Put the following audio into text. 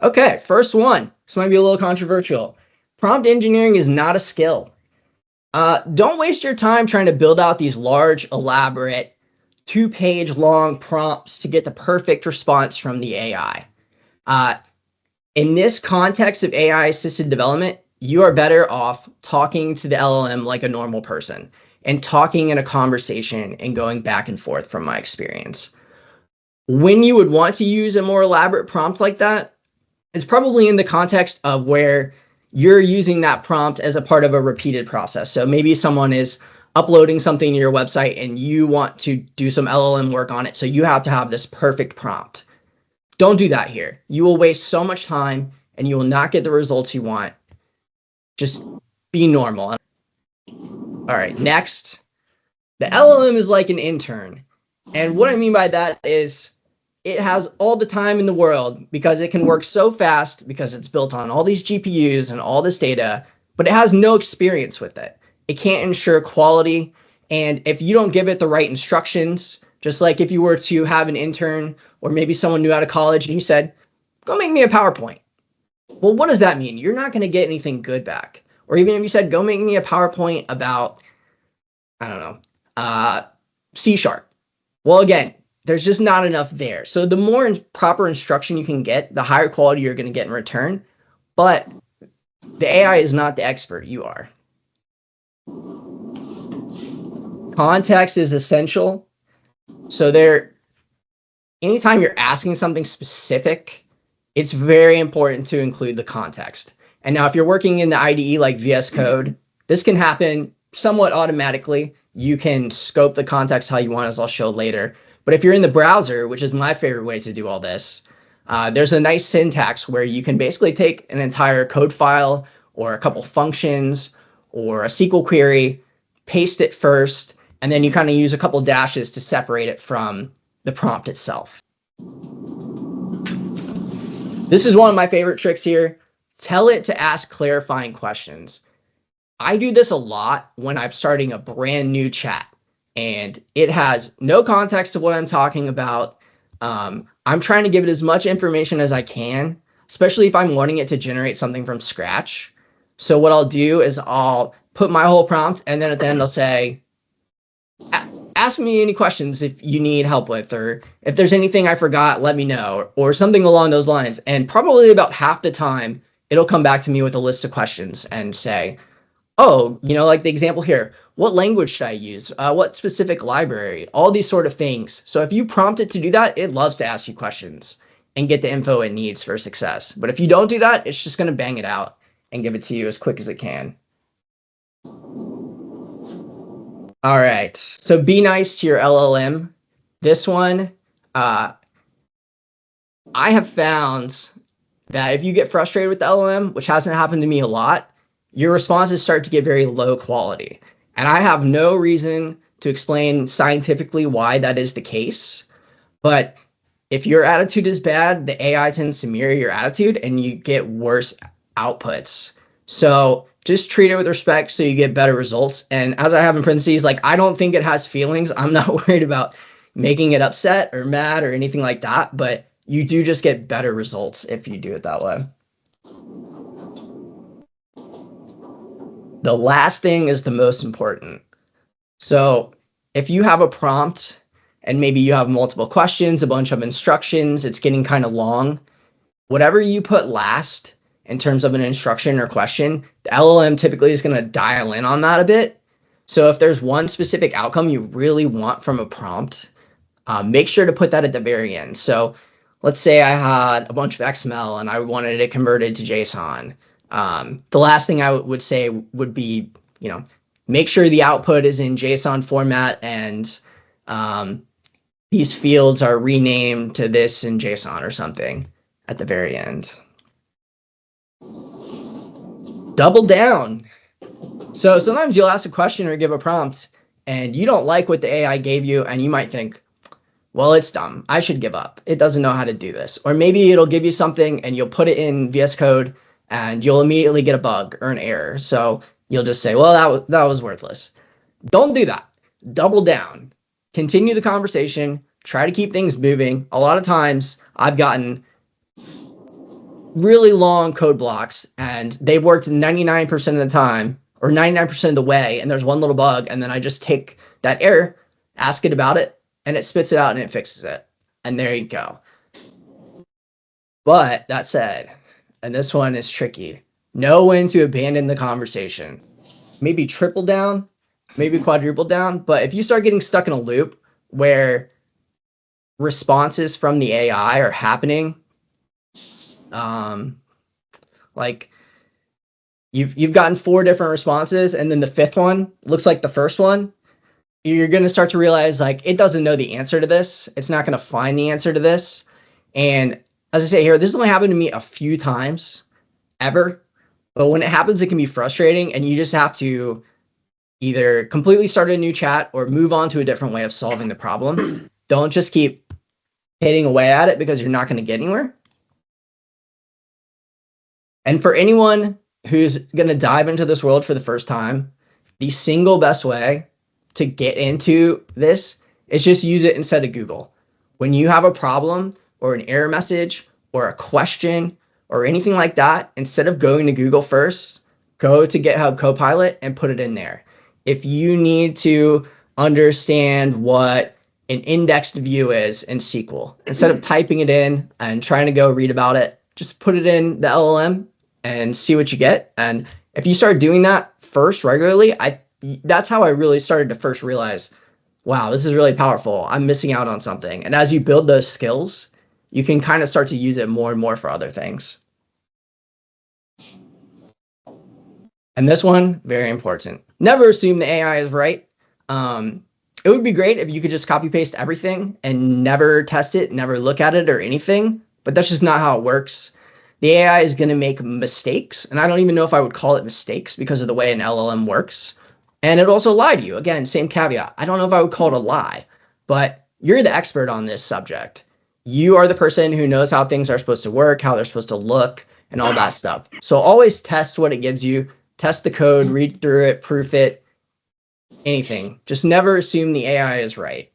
Okay, first one. This might be a little controversial. Prompt engineering is not a skill. Don't waste your time trying to build out these large, elaborate, 2-page long prompts to get the perfect response from the AI. Uh, in this context of AI assisted development, you are better off talking to the LLM like a normal person and talking in a conversation and going back and forth from my experience. When you would want to use a more elaborate prompt like that, it's probably in the context of where you're using that prompt as a part of a repeated process. So maybe someone is uploading something to your website and you want to do some LLM work on it. So you have to have this perfect prompt. Don't do that here. You will waste so much time and you will not get the results you want. Just be normal. All right, next. The LLM is like an intern. And what I mean by that is it has all the time in the world because it can work so fast because it's built on all these GPUs and all this data, but it has no experience with it. It can't ensure quality. And if you don't give it the right instructions, just like if you were to have an intern or maybe someone new out of college and you said, go make me a PowerPoint. Well, what does that mean? You're not going to get anything good back. Or even if you said, go make me a PowerPoint about, I don't know, C#. Well, again, there's just not enough there. So the more proper instruction you can get, the higher quality you're going to get in return. But the AI is not the expert. You are. Context is essential. So anytime you're asking something specific, it's very important to include the context. And now if you're working in the IDE like VS Code, this can happen somewhat automatically. You can scope the context how you want, as I'll show later. But if you're in the browser, which is my favorite way to do all this, there's a nice syntax where you can basically take an entire code file or a couple functions or a SQL query, paste it first, and then you kind of use a couple dashes to separate it from the prompt itself. This is one of my favorite tricks here. Tell it to ask clarifying questions. I do this a lot when I'm starting a brand new chat and it has no context to what I'm talking about. I'm trying to give it as much information as I can, especially if I'm wanting it to generate something from scratch. So what I'll do is I'll put my whole prompt and then at the end I'll say, ask me any questions if you need help with, or if there's anything I forgot, let me know, or something along those lines. And probably about half the time, it'll come back to me with a list of questions and say, oh, like the example here, what language should I use? What specific library? All these sort of things. So if you prompt it to do that, it loves to ask you questions and get the info it needs for success. But if you don't do that, it's just going to bang it out and give it to you as quick as it can. All right, so be nice to your LLM. This one, I have found that if you get frustrated with the LLM, which hasn't happened to me a lot, your responses start to get very low quality. And I have no reason to explain scientifically why that is the case. But if your attitude is bad, the AI tends to mirror your attitude and you get worse outputs. So just treat it with respect so you get better results. And as I have in parentheses, like, I don't think it has feelings. I'm not worried about making it upset or mad or anything like that. But you do just get better results if you do it that way. The last thing is the most important. So if you have a prompt and maybe you have multiple questions, a bunch of instructions, it's getting kind of long, whatever you put last in terms of an instruction or question, the LLM typically is going to dial in on that a bit. So if there's one specific outcome you really want from a prompt, make sure to put that at the very end. So let's say I had a bunch of XML and I wanted it converted to JSON. The last thing I would say would be, make sure the output is in JSON format and these fields are renamed to this in JSON or something at the very end. Double down. So sometimes you'll ask a question or give a prompt and you don't like what the AI gave you and you might think, well, it's dumb. I should give up. It doesn't know how to do this. Or maybe it'll give you something and you'll put it in VS Code and you'll immediately get a bug or an error. So you'll just say, well, that was worthless. Don't do that. Double down. Continue the conversation. Try to keep things moving. A lot of times I've gotten really long code blocks and they've worked 99% of the time or 99% of the way, and there's one little bug, and then I just take that error, ask it about it, and it spits it out and it fixes it. And there you go. But that said, and this one is tricky, know when to abandon the conversation. Maybe triple down, maybe quadruple down. But if you start getting stuck in a loop where responses from the AI are happening, like you've gotten 4 different responses, and then the 5th one looks like the first one, you're going to start to realize like it doesn't know the answer to this. It's not going to find the answer to this. And as I say here, this has only happened to me a few times ever. But when it happens, it can be frustrating, and you just have to either completely start a new chat or move on to a different way of solving the problem. Don't just keep hitting away at it because you're not going to get anywhere. And for anyone who's going to dive into this world for the first time, the single best way to get into this is just use it instead of Google. When you have a problem or an error message or a question or anything like that, instead of going to Google first, go to GitHub Copilot and put it in there. If you need to understand what an indexed view is in SQL, instead of typing it in and trying to go read about it, just put it in the LLM and see what you get. And if you start doing that first regularly, that's how I really started to first realize, wow, this is really powerful. I'm missing out on something. And as you build those skills, you can kind of start to use it more and more for other things. And this one, very important. Never assume the AI is right. It would be great if you could just copy paste everything and never test it, never look at it or anything, but that's just not how it works. The AI is going to make mistakes, and I don't even know if I would call it mistakes because of the way an LLM works. And it also lie to you. Again, same caveat. I don't know if I would call it a lie, but you're the expert on this subject. You are the person who knows how things are supposed to work, how they're supposed to look, and all that stuff. So always test what it gives you. Test the code, read through it, proof it, anything. Just never assume the AI is right.